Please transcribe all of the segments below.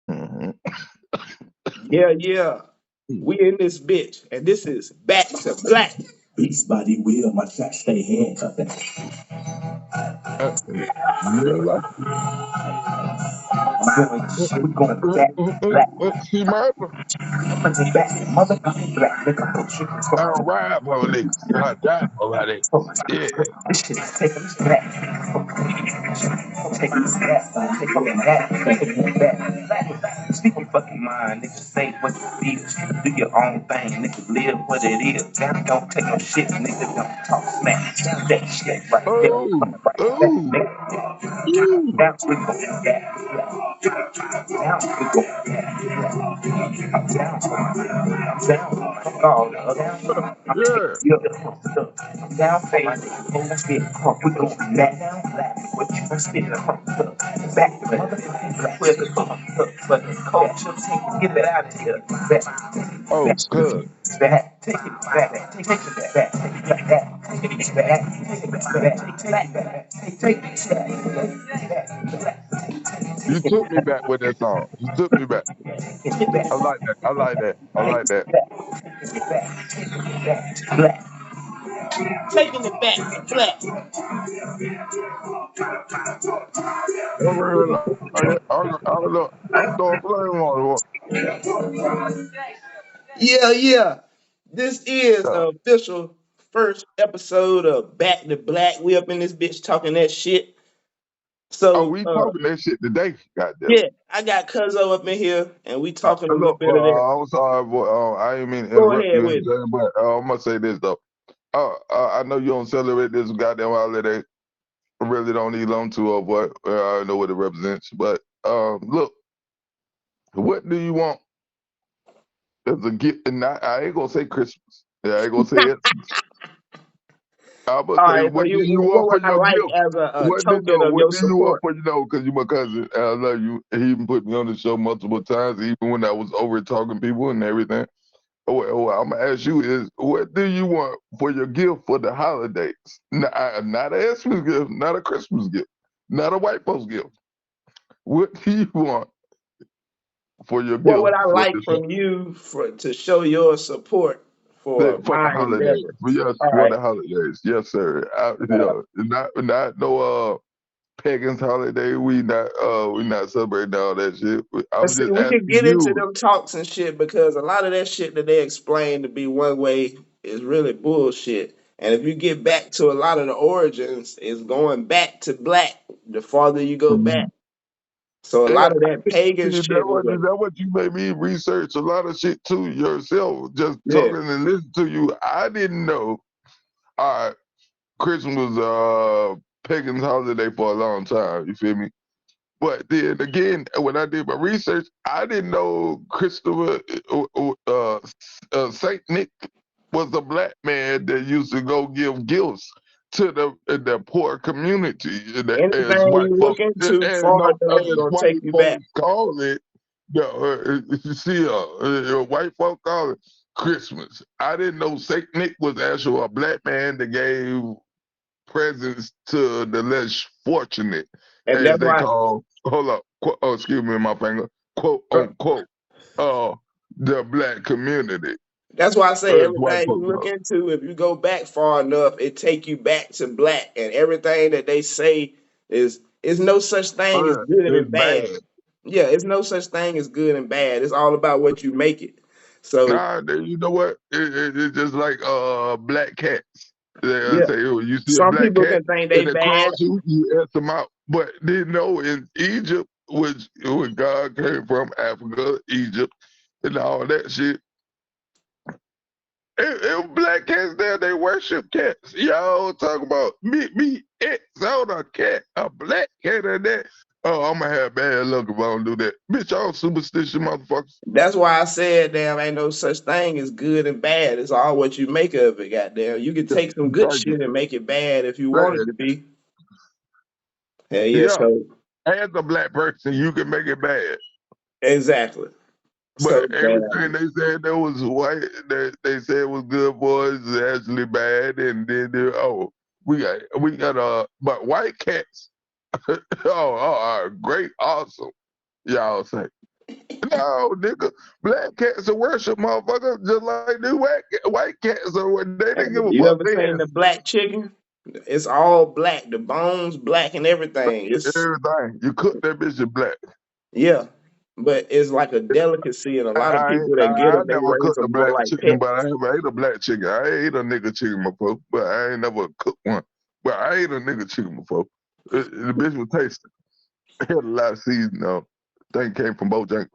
Mhm. Yeah, yeah. We in this bitch, and this is Back to Black. Beast body wheel, my shot stay hand up. You ain't like We going back to black. see my Motherfucking back, motherfucking black. Nigga, put shit in I don't ride for niggas. I die for that. Yeah. this shit is taking us back. Taking us back. Taking us back. Taking us back. Speak your fucking mind, nigga. Say what you feel. Do your own thing, nigga. Live what it is. Damn, don't take no shit, nigga. Don't talk smack. That shit right there. Oh, Right there, oh, nigga. ooh. Now we go back. Now we go back. I'm down for my nigga. I'm down for my nigga. Oh, I'm down for my nigga. I'm Yeah. taking you up the hook. I'm down for my nigga. Oh, let's get crunk. We going back down black. What you gonna spit in the crunk up? Back to motherfucking black. Where's the crunk up? But the culture, get it out of here. Back. Oh, Back. good. Back. Take it back. Take it back. Take it back. Take it back. Take it back. Take it back. Take it back. You took me back with that song. You took me back. Take it back. I like that. I like that. I Take like that. it back. Take it back. Take it back. Black. Taking it back to black. I really like it. I'm throwing flame on Yeah, yeah. This is it. the official first episode of Back to Black. We up in this bitch talking that shit. Oh, So we talking that shit today. Goddamn it. yeah, I got Cuzzo up in here and we talking a little Look, bit of that. I'm sorry, boy. I didn't mean to Go interrupt ahead you, with it. but I'm gonna say this though. I know you don't celebrate this goddamn holiday. I really don't need long to or what. I know what it represents. But look, what do you want as a gift? And I ain't gonna say Christmas. Yeah, I ain't gonna say it. I'm gonna All say, right, so what do you you what want would for I your like gift? as a What do token no? of What your do you want support? for Because you my cousin. And I love you. He even put me on the show multiple times, even when I was over talking people and everything. What I'm gonna ask you is, what do you want for your gift for the holidays? Not a Xmas gift, not a Christmas gift, not a white folks gift. What do you want for your What gift would I for like from you for to show your support for the my holidays? endeavor? Yes, All for right. the holidays. Yes, sir. Not no pagans holiday. We not celebrating all that shit. But I'm see, just we asking could get into you. them talks and shit because a lot of that shit that they explain to be one way is really bullshit. And if you get back to a lot of the origins, it's going back to black the farther you go back. So a Yeah, lot of that pagan is shit was a that what you made me research a lot of shit too yourself? Just yeah. talking and listening to you, I didn't know. All right, Christmas was pagan's holiday for a long time. You feel me? But then again, when I did my research, I didn't know Christopher Saint Nick was a black man that used to go give gifts to the poor community, as Anything white you look folks, into and far no, enough as gonna white take you back. folks call it. You see, white folk call it Christmas. I didn't know Saint Nick was actually a black man that gave presents to the less fortunate, And as that's they why call, hold up, excuse me, my finger, quote unquote, uh, the black community, that's why I say as white everything you folks look call into, if you go back far enough, it take you back to black. And everything that they say is no such thing as good It's and bad. bad. Yeah, it's no such thing as good and bad. It's all about what you make it. So Nah, you know what? It's just like black cats. They yeah, say, oh, you see a some black people cat can think they and it bad. cross you, you ask them out. But they know in Egypt, which when God came from Africa, Egypt, and all that shit, if black cats there, they worship cats. Y'all talk about me X on a cat, a black cat and that. Oh, I'm gonna have bad luck if I don't do that. Bitch, y'all superstitious motherfuckers. That's why I said, damn, ain't no such thing as good and bad. It's all what you make of it, goddamn. You can Yeah, take some good thank you. shit and make it bad if you want it Bad. to be. Hell yeah, Yeah, so as a black person, you can make it bad. exactly. So But everything they said that was white, they said was good boys is actually bad, and then we got but white cats, oh, are great, awesome. Y'all say. No, nigga, black cats are worship motherfuckers just like the white cats are. They didn't give a You fuck. ever They had seen the black chicken? It's all black. The bones black and everything. It's everything. You cook that bitch in black. yeah, but it's like a delicacy, and a lot of people that get I them, they never raise cooked a them more black like chicken, but I pets. have ate a black chicken. I ate a nigga chicken before, but I ain't never cooked one. But I ate a nigga chicken before. The bitch was tasty. It had a lot of seasoning on. Thing came from Bojangles.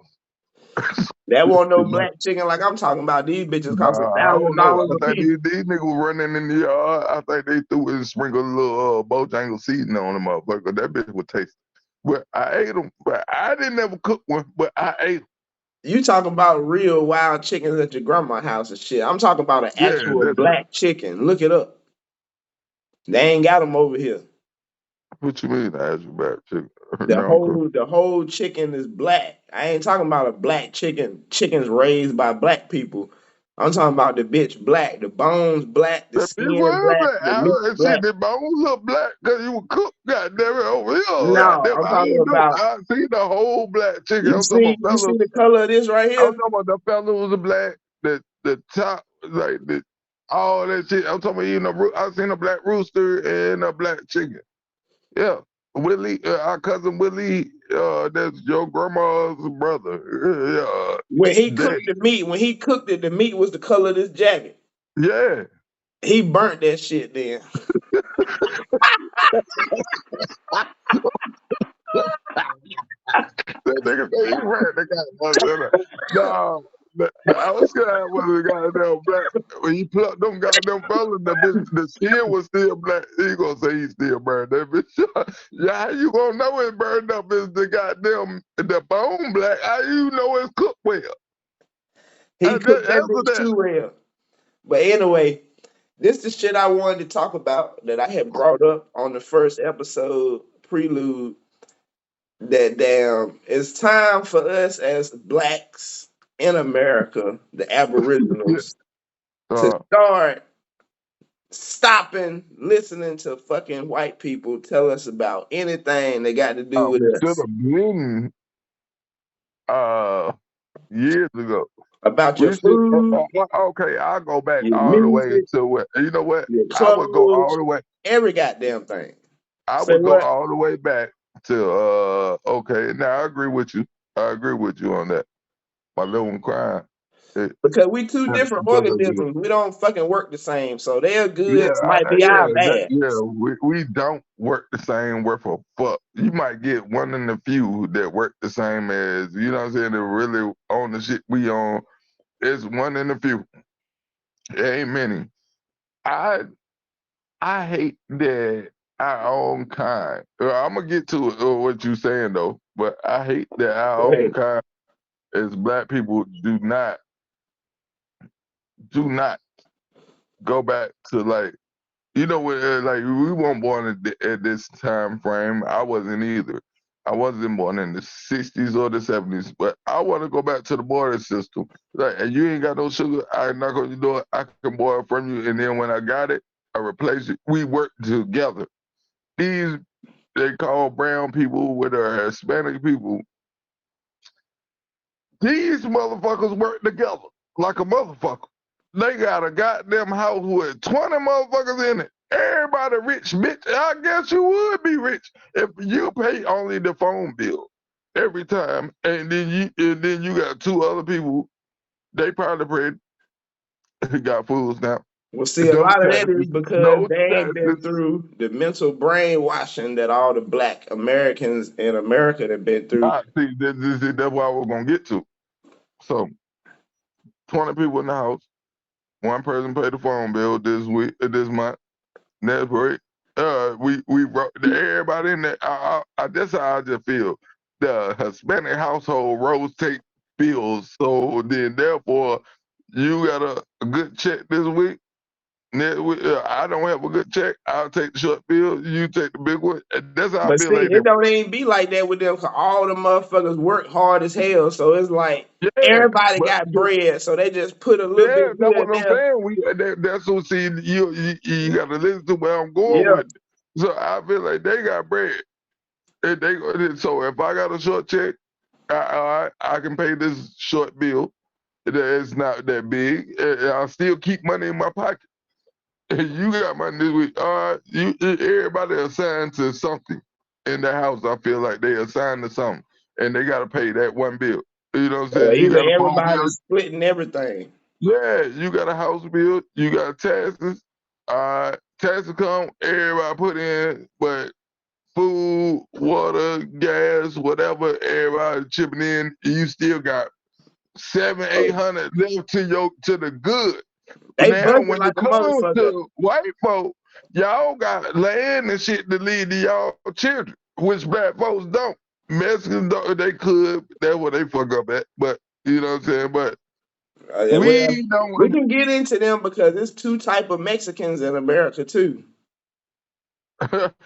That won't no black chicken like I'm talking about. These bitches cost a I thousand don't know. dollars I a think piece. these niggas were running in the yard. I think they threw it and sprinkled a little Bojangle seasoning on them motherfucker. That bitch was tasty. But I ate them. But I didn't ever cook one. But I ate them. You talking about real wild chickens at your grandma's house and shit. I'm talking about an Yeah, actual that's it. black chicken. Look it up. They ain't got them over here. What you mean? I asked you about chicken. The No, uncle. whole chicken is black. I ain't talking about a black chicken. Chickens raised by black people. I'm talking about the bitch black, the bones black, the That bitch skin was black, black. the meat And black. shit, the bones look black because you were cooked. Goddamn it, over here. No, Goddamn, I'm I talking ain't know. about I see the whole black chicken. I'm talking about you fella. see the color of this right I'm here? talking about the fella was a black. The top, like all that shit. I'm talking about eating I seen a black rooster and a black chicken. Yeah. Willie, our cousin Willie, that's your grandma's brother. They, When he cooked it, the meat was the color of this jacket. yeah. He burnt that shit then. That nigga say he ran the goddamn. No, the outside was a goddamn black. When he plucked them goddamn fellas, the skin was still black. He gonna say he still burned that bitch. Yeah, how you gonna know it burned up is the goddamn the bone black? How you know it's cooked well? He cooked that Answer bitch that. too well. But anyway, this is shit I wanted to talk about that I had brought up on the first episode prelude. That damn, it's time for us as blacks in America, the Yeah. Aboriginals, to Uh, start stopping listening to fucking white people tell us about anything they got to do with we should us. have been uh years ago. About your We should. food, Okay, I'll go back your all the way music, into what. You know what? your I would go all clothes, the way. every goddamn thing. I Say would go what? all the way back to okay. Now I agree with you. I agree with you on that. My little one crying. It, Because we two yeah, different organisms. We don't fucking work the same. So their yeah, goods might be yeah, our bad. we don't work the same worth of fuck. You might get one in the few that work the same as you know what I'm saying. That really on the shit we on. It's one in the few. It ain't many. I I hate that our own kind. I'm gonna get to what you saying though, but I hate that our Go own ahead. kind as black people do not go back to like like we weren't born at this time frame. I wasn't either. I wasn't born in the '60s or the '70s, but I want to go back to the border system. Like, and you ain't got no sugar. I'm not gonna do it. I can borrow from you, and then when I got it, I replace it. We work together. These they call brown people with Hispanic people. These motherfuckers work together like a motherfucker. They got a goddamn house with 20 motherfuckers in it. Everybody rich, bitch. I guess you would be rich if you pay only the phone bill every time, and then you got two other people. They probably got fools now. Well, see, a No lot of that is taxes, because no they ain't been taxes. through the mental brainwashing that all the black Americans in America have been through. See, that's what I was gonna get to. So 20 people in the house. One person paid the phone bill this month. Next week, we wrote everybody in there. That's how I just feel. The Hispanic household rotate bills, so then therefore you got a good check this week. Next week, I don't have a good check. I'll take the short bill. You take the big one. And that's how I But feel see, like it that. don't even be like that with them, 'cause all the motherfuckers work hard as hell. So it's like Yeah, everybody but got bread, so they just put a little bit yeah, that's here what and I'm there. saying. That's what see you got to listen to where I'm going Yeah. with. So I feel like they got bread. So if I got a short check, I can pay this short bill. It's not that big. I still keep money in my pocket. You got money this week. Everybody assigned to something in the house. I feel like they assigned to something, and they got to pay that one bill. You know what I'm saying? You Either got a phone bill. everybody's splitting everything. Yeah, you got a house bill. You got taxes. Taxes come. Everybody put in, but food, water, gas, whatever, everybody chipping in. You still got seven, Oh, 800 left to the good. they Now, budget when like it a comes motherfucker. to white folk, y'all got land and shit to leave to y'all children, which black folks don't. Mexicans don't, they could, that's what they fuck up at. But you know what I'm saying? But Well, we we don't. can get into them because there's two type of Mexicans in America too.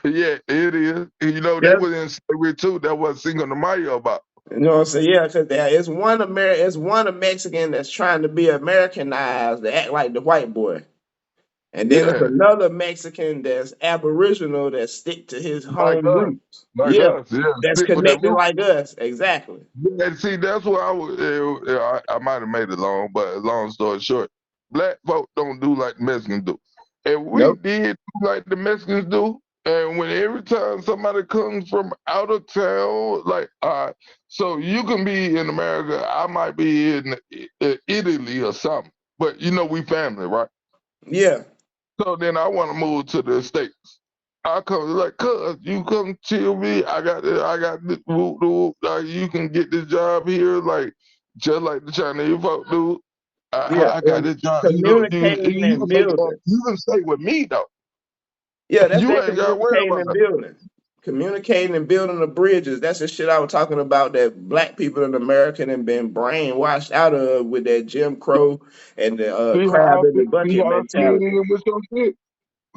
Yeah, it is. You know, they Yeah. was in slavery too. That was Cinco de Mayo about. You know what I'm saying? Yeah, because there is it's one a Mexican that's trying to be Americanized to act like the white boy. And then there's Yeah, another Mexican that's Aboriginal that stick to his like home us. roots. Like Yeah. us, yeah. That's Stick with that connected root. like us. Exactly. Yeah, see, that's what I was. I might have made it long, but long story short, black folk don't do like the Mexicans do, and we Nope. did do like the Mexicans do. And when every time somebody comes from out of town, like, so you can be in America, I might be in Italy or something, but you know we family, right? Yeah. So then I want to move to the States. I come like, cuz you come chill me. I got this whoop, whoop. Like you can get this job here, like just like the Chinese folk do. Yeah. I got this job. Communicating and building. You can stay with me though. Yeah, that's You that ain't got to worry communicating about and that. building. Communicating and building the bridges. That's the shit I was talking about that black people in America have been brainwashed out of with that Jim Crow and the crab in the See bucket how I slid mentality. in with your shit.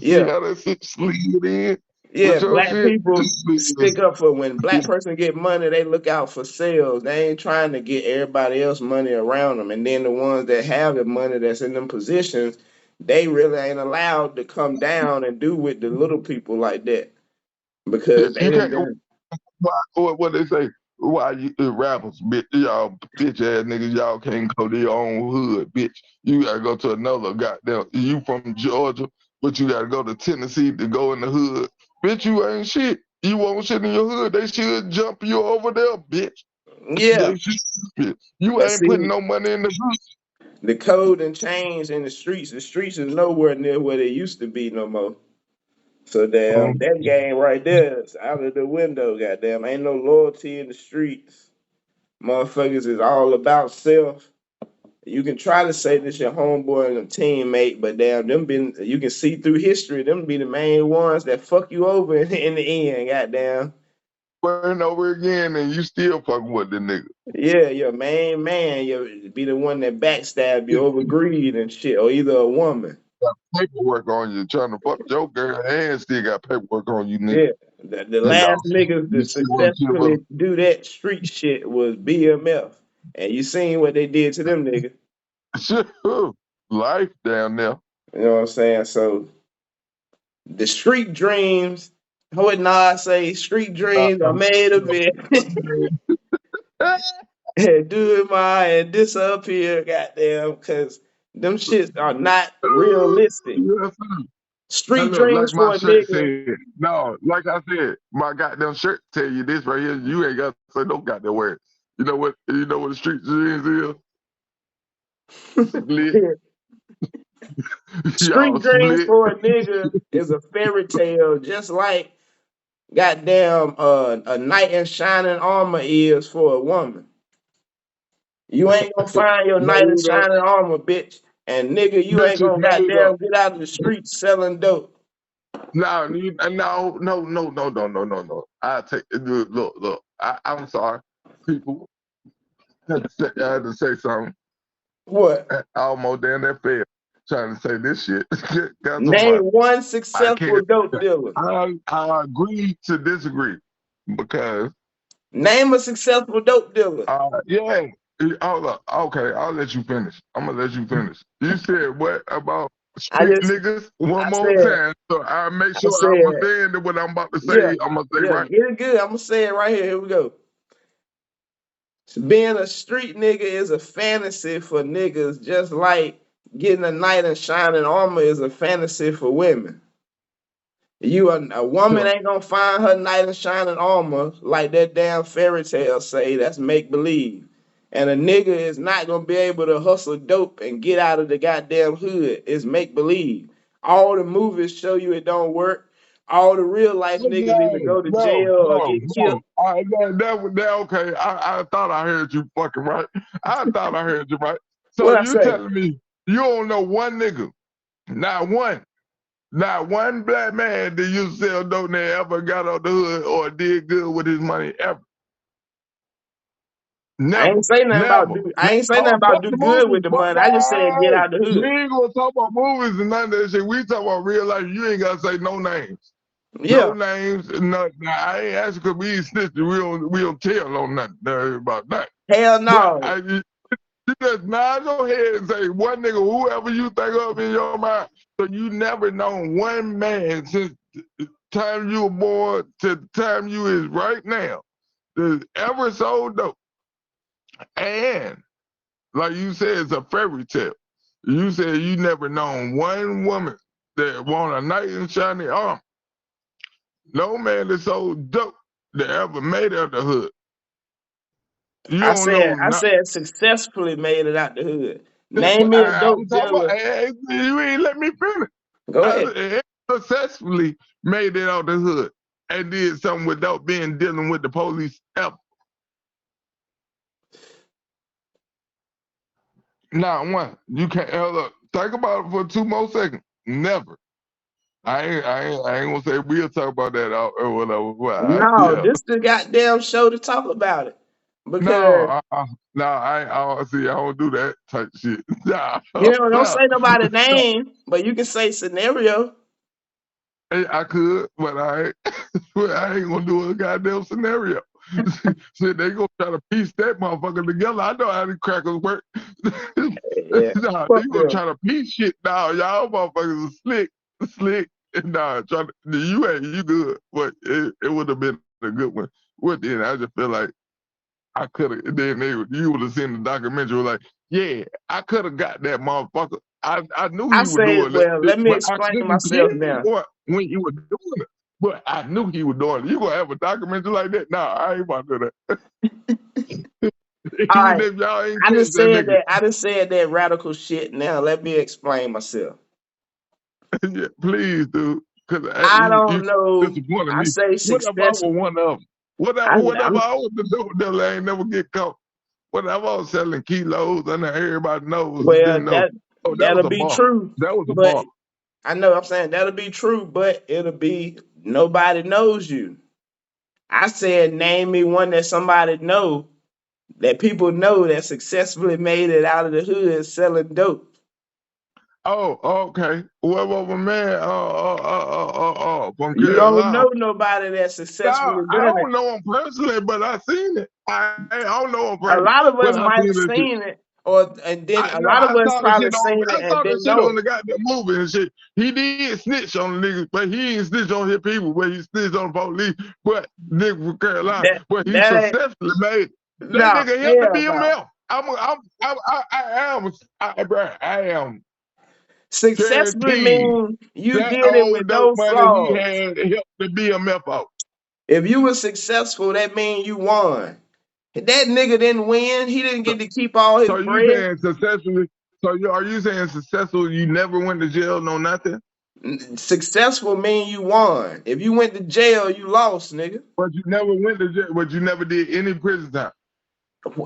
See Yeah. how that shit slid in Yeah, with your black shit. people stick up for when black person get money, they look out for sales. They ain't trying to get everybody else money around them. And then the ones that have the money that's in them positions, they really ain't allowed to come down and do with the little people like that because they You didn't can't. been. Why, what they say? Why you rappers, bitch, y'all bitch ass niggas, y'all can't go to your own hood, bitch. You gotta go to another goddamn. You from Georgia, but you gotta go to Tennessee to go in the hood. Bitch, you ain't shit. You won't shit in your hood. They should jump you over there, bitch. Yeah, They should. Bitch. You but ain't putting see, no money in the hood. the code and changed in the streets. The streets is nowhere near where they used to be no more. So damn, that game right there is out of the window. Goddamn, ain't no loyalty in the streets. Motherfuckers is all about self. You can try to say this your homeboy and a teammate, but damn, them been you can see through history. Them be the main ones that fuck you over in the end. Goddamn, Over and over again, and you still fucking with the nigga. yeah, your main man. You be the one that backstab you over greed and shit, or either a woman. Got paperwork on you, trying to fuck your girl, and still got paperwork on you, nigga. Yeah, the And last y'all, niggas you that still want to keep successfully do that street shit was BMF, and you seen what they did to them niggas. life down there. You know what I'm saying? So the street dreams, what Nas say, street dreams are made of it. And do it my and disappear, goddamn, because them shits are not realistic. Yes, sir. Street And look, dreams like my for a shirt nigga. said, no, like I said, my goddamn shirt tell you this right here. You ain't got to say no goddamn word. You know what? You know what the street dreams is? Split. Street Y'all dreams split. for a nigga is a fairy tale, just like goddamn a knight in shining armor is for a woman. You ain't gonna find your knight in Made up. shining armor, bitch. And nigga, you ain't Bitches gonna made up. goddamn get out of the streets selling dope. No, no. I take look. I'm sorry, people. I had to say something. What? I almost damn that failed trying to say this shit. Got Name somebody. one I successful can't. dope dealer. I agree to disagree because Name a successful dope dealer. yeah. Hold up. Okay, I'll let you finish. I'm gonna let you finish. You said what about I street just niggas one I more said time, so I make I sure I said understand that what I'm about to yeah, say. I'm gonna say yeah, right. get it good. I'm gonna say it right here. Here we go. Being a street nigga is a fantasy for niggas, just like getting a knight in shining armor is a fantasy for women. A woman So, ain't gonna find her knight in shining armor like that damn fairy tale say. That's make believe. And a nigga is not gonna be able to hustle dope and get out of the goddamn hood. It's make believe. All the movies show you it don't work. All the real life niggas either no, go to no, jail or no, get killed. no. That okay. I thought I heard you fucking right. I thought I heard you right. So What I you say? telling me you don't know one nigga, not one, not one black man that used to sell dope that ever got out the hood or did good with his money ever. I Never, ain't say nothing about never. do. Now, I ain't say nothing fuck about do the good with movies. the Fuck money. I just said get all. out the We hood. ain't gonna talk about movies and none of that shit. We talk about real life. You ain't gotta say no names. No Yeah. names. No, I ain't asking because we ain't snitching. We don't tell on nothing about that. Hell But no. you just nod your head and say one nigga, whoever you think of in your mind. So you never known one man since the time you were born to the time you is right now that ever sold dope. And like you said, it's a fairy tale. You said you never known one woman that want a knight in shiny armor. No man that sold dope that ever made it out the hood. You I don't know said I not. said successfully made it out the hood. Name me a I'm dope talking about. dealer. You ain't let me finish. Go ahead. I successfully made it out the hood and did something without being dealing with the police ever. Not one. You can't. Look, think about it for 2 more seconds. Never. I ain't gonna say we'll talk about that or whatever. Well, No, yeah. this the goddamn show to talk about it. No, Because no, I see. I don't do that type shit. Nah, you know, don't no, say nobody no. name, but you can say scenario. I could, but but I ain't gonna do a goddamn scenario. Shit, they gonna try to piece that motherfucker together. I know how these crackers work. Yeah. Nah, Fuck they gonna them. try to piece shit. Nah, y'all motherfuckers are slick. And nah, you good, but it would have been a good one. What then? I just feel like I could have. Then you would have seen the documentary. Like, yeah, I could have got that motherfucker. I knew I he was said, doing well, it, let me but I explain couldn't myself now. pinpoint when he was doing it. But I knew he was doing it. You gonna have a documentary like that? Nah, I ain't about to do that. All Even right. if y'all ain't catch that nigga, I just said that radical shit. Now let me explain myself. yeah, please, dude, because I you don't know. disappointed I me. say What if I success. was one of them? Whatever I'm I was the dope dealer, I ain't never get caught. Whatever I was selling kilos, and everybody knows, well didn't know. that Oh, that was that'll a be bar. true, That was a but bar. I know I'm saying that'll be true, but it'll be nobody knows you. I said name me one that somebody know that people know that successfully made it out of the hood selling dope. Oh, okay. What about my man? From You don't Carolina. know nobody that No, successfully I done it. don't know him personally, but I seen it. I don't know him A personally, lot of but us I might seen have this shit. seen it, or and then I a know lot of us probably seen it I and saw the didn't shit know on it. the goddamn movie and shit. He did snitch on the niggas, but he ain't snitch on his people, but he snitched on the police, but nigga from Carolina, That but he that ain't successfully made it. That no nigga helped the hell no. BMF. I am Successfully guaranteed mean you that did it old with dope no money he flaws. had helped the BMF out. If you were successful, that mean you won. That nigga didn't win. He didn't So, get to keep all his so you bread. saying successfully? Are you saying successful? You never went to jail, no nothing, Successful mean you won. If you went to jail, you lost, nigga. but you never went to jail, but you never did any prison time.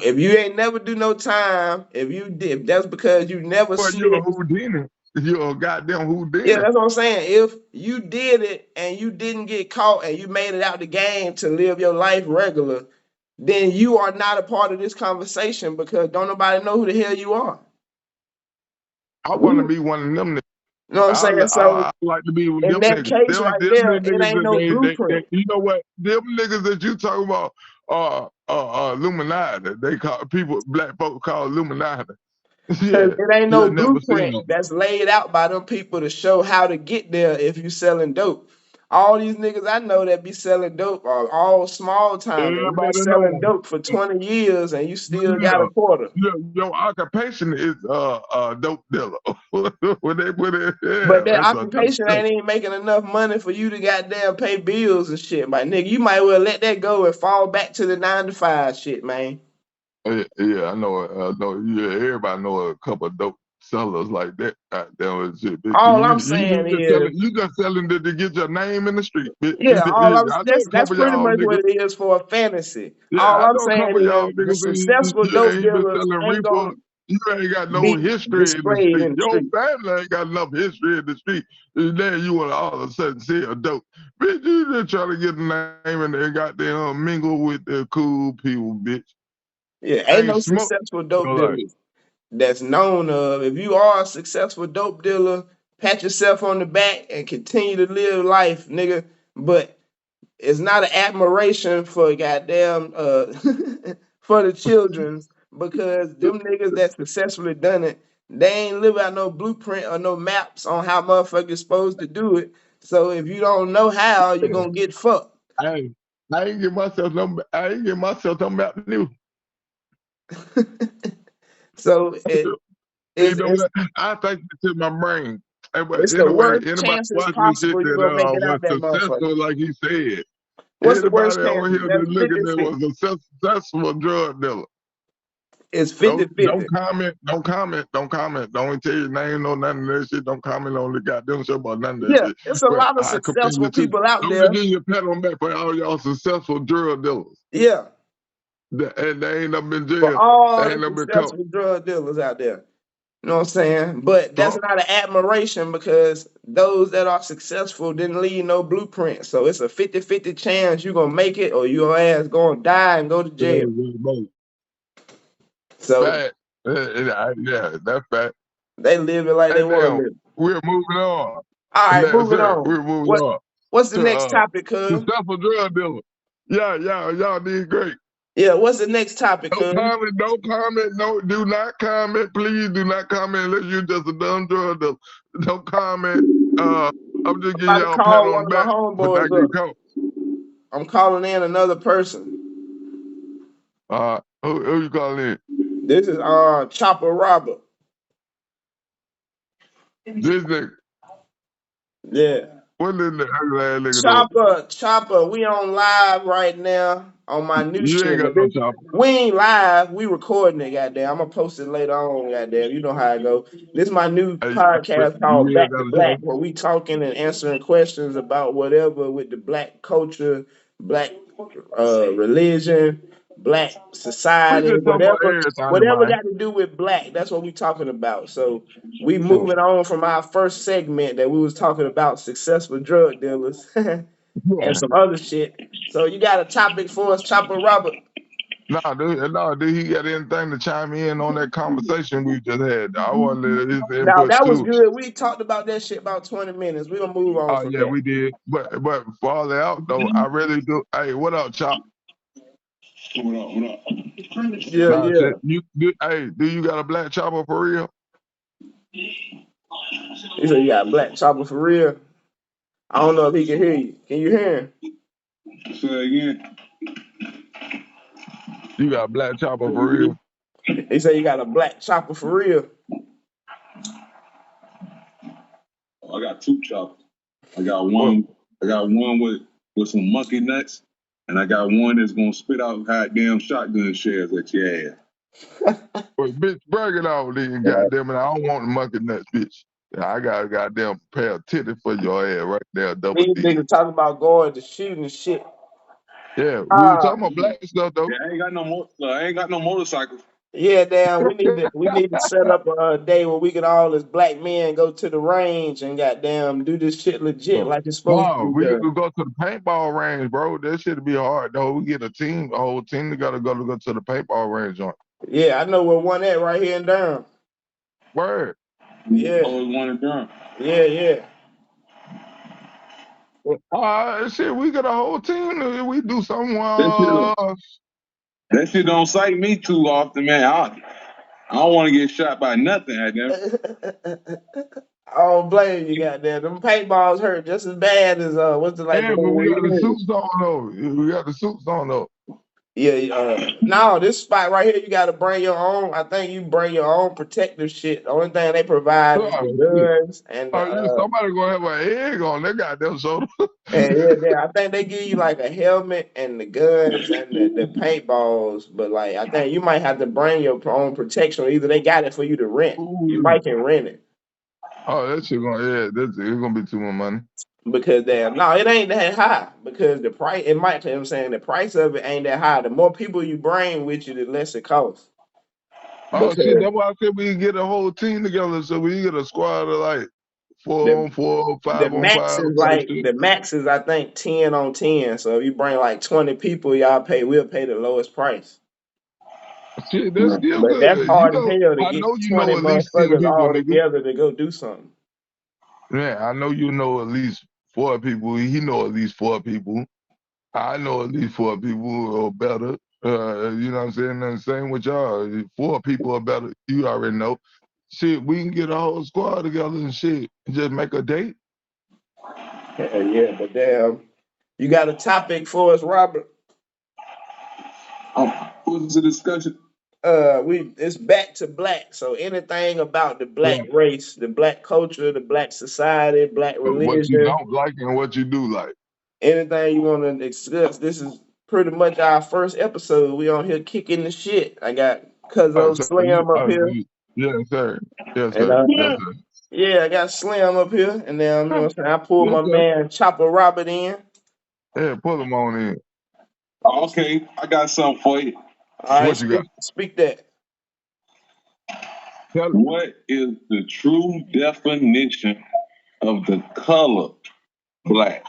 If you ain't never do no time, if you did, that's because you never Well, you're a snitched. Houdini. You're a goddamn Yeah, Houdini. that's what I'm saying. If you did it and you didn't get caught and you made it out the game to live your life regular, then you are not a part of this conversation because don't nobody know who the hell you are. I We, want to you be one of them niggas. know what I'm saying? So I like to be with in them that niggas. case right Them there, the it niggas ain't that no blueprint. you know what? Them niggas that you talk about are Illuminati. They call people, black folks call Illuminati. Cause Yeah, it ain't no you'll never see blueprint them. that's laid out by them people to show how to get there if you selling dope. All these niggas I know that be selling dope are all small timers. You've been Everybody selling know. dope for 20 years and you still got Yeah. a quarter. Your occupation is dope dealer. When they put it, But yeah, that that's a occupation ain't even making enough money for you to goddamn pay bills and shit, my nigga. You might well let that go and fall back to the 9 to 5 shit, man. yeah, I know. I know. Yeah, everybody know a couple of dope sellers like that. Goddamn and shit, bitch. All I'm saying is, You just selling to get your name in the street, bitch. yeah, I know a that's couple of pretty y'all much what niggas. it is for a fantasy. Yeah, All I I'm know a saying couple of y'all is the niggas. successful You dope ain't been dealers selling ain't reefer. gonna You ain't got no be history in the displayed street. in the Your street. family ain't got enough history in the street. And then you want to all of a sudden sell dope. Bitch, you just trying to get a name and they got them mingle with the cool people, bitch. Yeah, I ain't ain't no smoke. successful dope Like, dealers that's known of. If you are a successful dope dealer, pat yourself on the back and continue to live life, nigga. But it's not an admiration for goddamn for the children because them niggas that successfully done it, they ain't live out no blueprint or no maps on how motherfuckers supposed to do it. So if you don't know how, you gonna get fucked. I, I ain't give myself no. I ain't give myself no map new. So You it's, know it's what? I think it's in my brain. But it's the anyway, worst anybody chances watching this shit possible you that gonna make it out was that motherfucker. successful, like he said, What's the worst anybody on chances? here That's that looking at 50-50. was a successful drug dealer. It's Don't 50-50. don't comment, don't comment, don't comment. Don't even tell your name, no none of that shit. Don't comment on the goddamn shit about none of that Yeah, shit. it's a But lot of I compare successful you to. people out I'm gonna there. give you a pat on the back for all y'all successful drug dealers. Yeah, And they ain't never been for jail. all They the ain't never been caught. successful drug dealers out there. You know what I'm saying? But that's So, not an admiration because those that are successful didn't leave no blueprint. So it's a 50-50 chance you're gonna make it or your ass gonna die and go to jail. So fact. Yeah, that's fact. they live it like they Hey, want to now live. we're moving on. All right, Yes, moving sir. on. We're moving What on what's the to next topic, cuz? successful drug dealer. Yeah, y'all did great. Yeah, what's the next topic, Don't cuz? comment, don't comment, no, do not comment. Please do not comment unless you're just a dumb drug dealer. Don't comment. I'm just giving About to y'all a pat call on one the of my back for not homeboys getting up. caught. I'm calling in another person. Who you calling in? This is Chopper Robert. This nigga. Yeah. What this ugly ass nigga doing? Chopper, we on live right now on my new You shit. ain't got But no this, chopper. we ain't live, we recording it, goddamn. I'm gonna post it later on, goddamn. You know how I go. This is my new Hey, but podcast called you ain't Back to got a Black, chopper. where we talking and answering questions about whatever with the black culture, black religion, black We society, just talking about whatever, everything, whatever man. got to do with black. That's what we talking about. So we moving on from our first segment that we was talking about successful drug dealers and Yeah. some other shit. So you got a topic for us, Chopper Robert? No, dude, he got anything to chime in on that conversation we just had? I wanted his Now input that was too. good. We talked about that shit about 20 minutes. We're gonna move on Oh from yeah, that. we did. But for all that out though, I really do. Hey, what up, Chop? What up? What up? Yeah, Nah, yeah. shit. Hey, do you got a black chopper for real? He said you got a black Chopper for real. I don't know if he can hear you. Can you hear him? Say again. You got a black chopper for real? He said you got a black Chopper for real. I got two choppers. I got What? one. I got one with some monkey nuts, and I got one that's gonna spit out goddamn shotgun shells at your ass. Well, bitch, break it off then, Right. goddamn it. I don't want the monkey nuts, bitch. Yeah, I got a goddamn pair of titties for your ass right there, double These D. niggas talking about going to shooting shit. Yeah, we were Uh, talking about black stuff though. Yeah, I ain't got no motorcycles. yeah, damn. We need to set up a day where we could all as black men go to the range and goddamn do this shit legit like it's supposed to No, be we done. could go to the paintball range, bro. That shit'd be hard though. We get a whole team together go to the paintball range on. Yeah, I know where one at right here in Durham. Word. Yeah, Always wanted done. yeah, yeah. Shit, we got a whole team. We do something. That shit, that shit don't excite me too often, man. I don't want to get shot by nothing, goddamn. I don't blame you, goddamn. Them paintballs hurt just as bad as what's the like the Yeah, but we got the one. suits on though. We got the suits on though. Yeah, no, this spot right here, you got to bring your own. I think you bring your own protective shit. The only thing they provide is the Oh, shit. guns and Oh, yeah, somebody gonna have an egg on their goddamn shoulder. I think they give you like a helmet and the guns and the paintballs. But like, I think you might have to bring your own protection. Or either they got it for you to rent. You Ooh. might can rent it Oh, that shit gonna it's gonna be too much money. because damn, no, it ain't that high because the price. It might. You know what I'm saying the price of it ain't that high. The more people you bring with you, the less it costs. Oh shit, Because that's why I said we can get a whole team together so we can get a squad of like the 4-on-4, The 5-on-5 max is type like shit. the max is I think 10 on 10. So if you bring like 20 people, we'll pay the lowest price. Shit, that's still But that's good. hard as hell to I get know you 20 know at least 10 motherfuckers people, all nigga. together to go do something. Yeah, I know you know at least 4 people. He know at least 4 people. I know at least 4 people or better. You know what I'm saying? And the same with y'all. 4 people or better. You already know. Shit, we can get a whole squad together and shit. Just make a date. Yeah, but damn, you got a topic for us, Robert? What's the discussion? It's back to black. So anything about the Yeah. black race, the black culture, the black society, black What you religion, don't like and what you do like. anything you want to discuss. This is pretty much our first episode. We on here kicking the shit. I got Cuzzo So you, Slim up here, yes, sir. Yes, and sir. Yes, sir. yeah, I got Slim up here, and then you know what I'm saying I pulled Yes, my sir. man Chopper Robert in. Yeah, pull them on in. Okay, I got something for you. All right, What you got? speak that. Tell What is the true definition of the color black?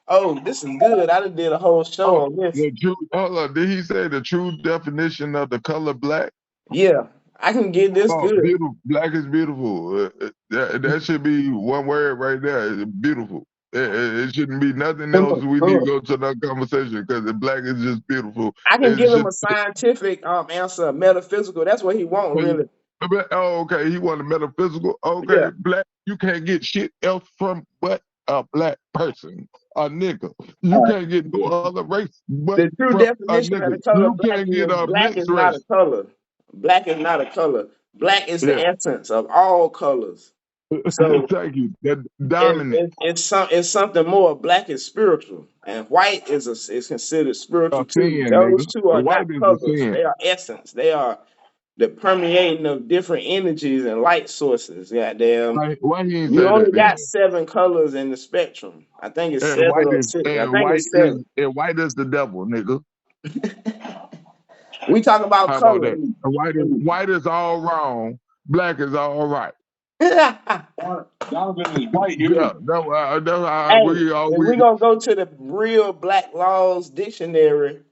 Oh, this is good. I done did a whole show Oh, on this. the true. Hold on. Did he say the true definition of the color black? Yeah, I can get this Oh, good. beautiful. Black is beautiful. That should be one word right there. It's beautiful. It shouldn't be nothing else. We need to go to that conversation because the black is just beautiful. I can It give him should. a scientific answer, a metaphysical. That's what he want, really. Oh, okay. He want a metaphysical. Yeah. Okay, black. You can't get shit else from but a black person, a nigga. You can't get no other race but The true from a definition of nigga. the color You black can't get is a black mixed is not a race. color. Black is not a color. Black is the Yeah. essence of all colors. So Thank you. That dominant. it's something more. Black is spiritual, and white is considered A spiritual too. sin, Those nigga. two are not White is a colors. sin. They are essence. They are the permeating of different energies and light sources. Goddamn. Why he ain't You say that only then? got 7 colors in the spectrum. I think it's And 7 or 6. I think it's 7. white is the devil, nigga. We talk about How about color. that? And white is all wrong. Black is all right. Donovan is white, you Yeah, know. that's how Hey, we if always. we gonna go to the real Black Laws Dictionary,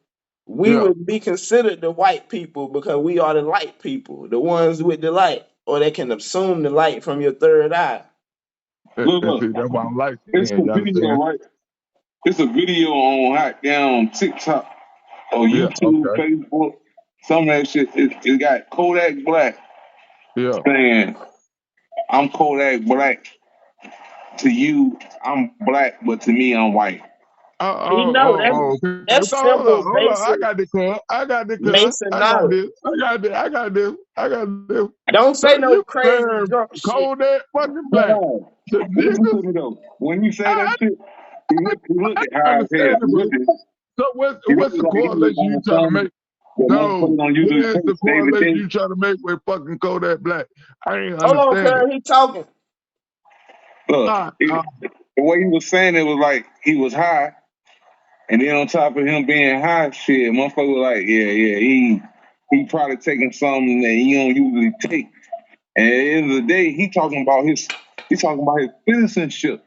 we Yeah, would be considered the white people because we are the light people, the ones with the light, or they can assume the light from your third eye. and Look, see that's why I'm light it's skinned. a You video, understand? right? It's a video on hot down TikTok or Yeah. YouTube, Okay. Facebook. Some of that shit, it got Kodak Black Yeah. saying, I'm Kodak Black. To you, I'm black, but to me, I'm white. You know, Okay. that's So simple, hold on. basic I got the cuz. Mason I got knowledge. this. I got this. Don't So say no you crazy man drunk shit. cold that fucking Hold black. on. The Listen niggas. to me though. When you say that I, shit, he looked at I high as hell. understand it, bro. So He what's looked the like he was correlation you on trying to some make? the No. motherfucker on What YouTube is takes the David correlation Day. you trying to make with fucking Kodak Black? I ain't Hold on, understand it. cuz he talking. Look, Uh, uh, the way he was saying it was like he was high, and then on top of him being high, shit, motherfucker was like, yeah, he probably taking something that he don't usually take. And at the end of the day, he talking about his citizenship.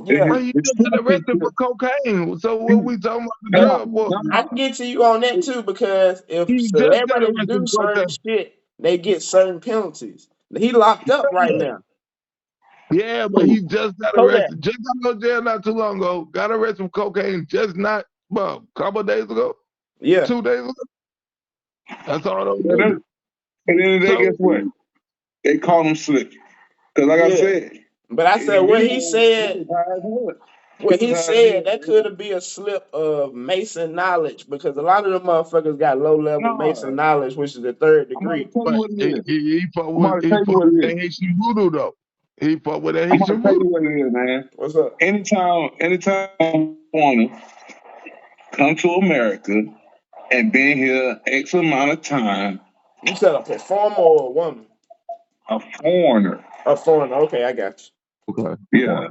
Yeah. he His just got arrested for citizenship. cocaine. So He, what we talking about the Yeah. drug for? I can get to you on that too because if He just got celebrities arrested do for certain cocaine. shit, they get certain penalties. He locked up right now. Yeah, but he just got Kodak. arrested. Just got out of jail not too long ago. Got arrested for cocaine just not well, a couple of days ago, Yeah. 2 days ago. That's all those at niggas. the end of the day, So guess what? They call him slick. Cause like I Yeah. said, But I in said the what video, he this said. is how it was. What This is he how it said, that is. could be a slip of Mason knowledge because a lot of them motherfuckers got low level Mason No, knowledge, which is the third I'm about to degree. tell you But what it is. I'm about to he tell you fuck what with it that is. Haitian voodoo though. He fuck with that I'm about to Haitian tell voodoo. you what it is, man. What's up? Anytime wanna come to America and been here X amount of time, You said a performer or a woman? a foreigner, A foreigner. Okay, I got you. Okay. yeah,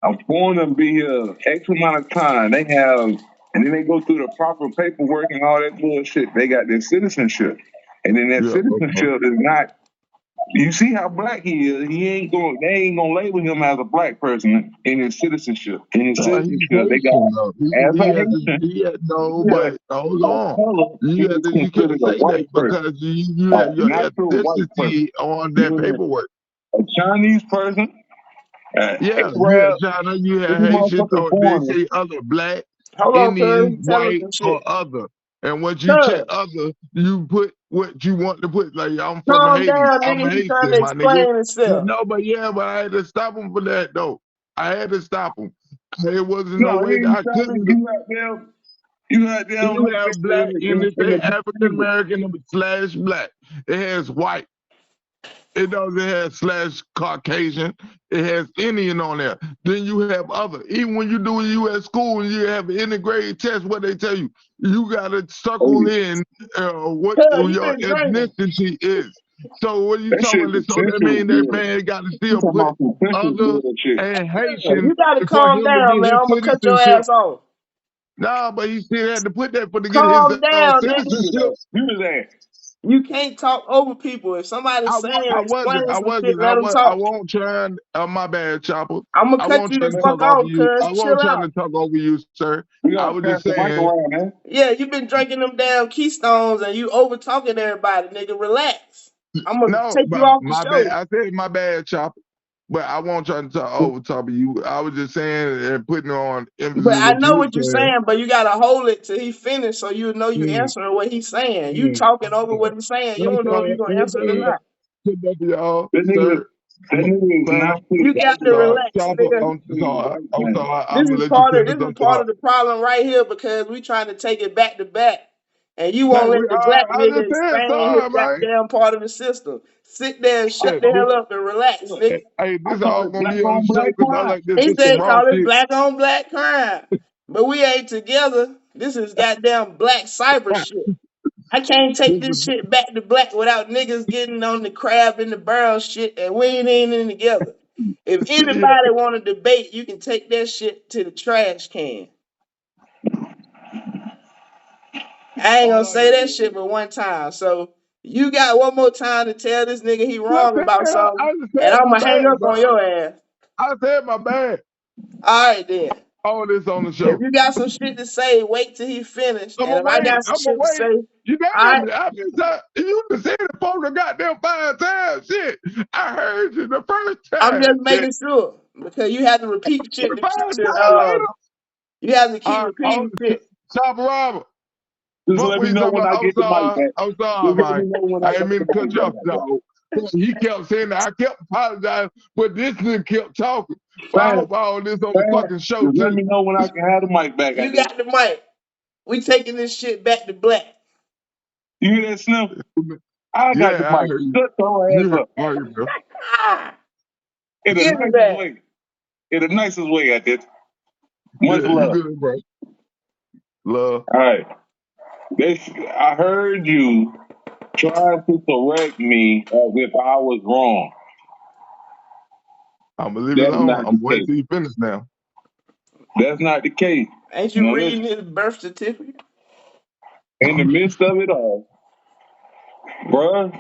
a foreigner be here X amount of time. They have, and then they go through the proper paperwork and all that bullshit. They got their citizenship, and then that Yeah. Okay. citizenship is not. You see how black he is. He ain't going. They ain't gonna label him as a black person in his citizenship. In his He's citizenship, they got Haitian though. as a He had to. Haitian, He had no, yeah, but hold of on. color, he You had is to. You can't considered a say that white person, because you a have your natural white person. ethnicity on that Meaning paperwork. a Chinese person, Yeah, you had Arab, China, you any had Haitian, motherfucker or they foreigner. say other, black, Hold on, cuz. Indian, You telling white, some or shit. other. And once you check Cuz, other, you put what you want to put. Like I'm from calm Haiti, down, I'm nigga. a He trying to Haitian, my nigga. explain himself. No, but yeah, but I had to stop him for that though. I had to stop him. There wasn't no No, he way that ain't I stopping couldn't. you out there. You out there You like have that black and it in say the African American slash black. It has white. It doesn't have slash Caucasian. It has Indian on there. Then you have other. Even when you do you at school and you have an integrated test, what they tell you, you gotta circle Hey, in what Cuz, you your been drinking. ethnicity is. So what you that talking shit about? So that potential mean that good. man got to You still talking put about potential other good shit. and Cuz, Haitian you gotta for calm him to down, get man. his I'm gonna cut your citizenship. ass off. Nah, but he still had to put that for to get his Calm down, nigga. Do citizenship. that. Do that. You can't talk over people. If somebody's saying or explaining some shit, let them I talk. won't try. My bad, Chopper. I'm gonna I cut won't you try the to fuck talk over off, you. cuz. I won't Chill try out. to talk over you, sir. We I gotta was pass just the mic saying, around, man. Yeah, you been drinking them damn Keystones and you over talking everybody, nigga. Relax. I'm gonna no, take you but off the my bad. show. I said my bad, Chopper. But I won't try to talk over top of you. I was just saying and putting on But emphasis I what know you were what you're saying. saying, but you gotta hold it till he finish so you know you Mm, answering what he's saying. You mm. talking over what he's saying. You That's don't know all if you're right. gonna That's answer it or all right. not. To both of y'all, That nigga, sir, that nigga is not fam. fit You to got argue to with Sorry, relax, Chopper. nigga. I'm sorry. white I'm man. sorry. I'm This gonna is let you part of finish. this is I'm part sorry. of the problem right here because we trying to take it back to back. And you Hey, won't let the black I nigga just said explain his sorry, man. goddamn part of the system. Sit there and Hey, shut the hell this, up and relax, nigga. hey, I this call all it gonna black be on on the show black because I crime. like this. He This some said raw call it shit. black on black crime. But we ain't together. This is goddamn black cyber shit. I can't take This this is, shit back to black without niggas getting on the crab in the barrel shit and we ain't in together. If yeah. anybody want to debate, you can take that shit to the trash can. I ain't gonna All I say know that is shit but one time. So you got one more time to tell this nigga he Just wrong said, about something, I just and said I'm my gonna hang bad, up on bro. your ass. I said my bad. All right then. All this on the If show. you got some shit to say, wait till he finished. I'm And gonna if I wait. got some I'm gonna shit to say, wait. You all right, damn, I just you just said the poker goddamn 5 times. Shit, I heard you the first I'm time. just Shit, making sure because you have to repeat shit to keep 5 times to later. you have to keep Oh, repeating shit. Chopper Robert. just What let were me you know talking when about? I get the mic back. I'm sorry, Just let Mike. me know when I I didn't get mean the to cut mic you back, off, my boy. dog. He kept saying that. I kept apologizing, but this nigga kept talking. But I Fast, hope all this on the fast. fucking show, Just let too. me know when I can have the mic back You out there. got the mic. We taking this shit back to black. You hear that, Slim? I got the Yeah, I mic. heard you. Shut your ass Yeah, up. I heard you. Ah, In the give me nicest that. way. In the nicest way out there. Much Yeah, you love. good, bro. Love. All right. I heard you trying to correct me as if I was wrong. I'm gonna leave it That's alone. not the I'm waiting case. till you finish now. That's not the case. Ain't you Now reading listen, his birth certificate? in the midst of it all, bruh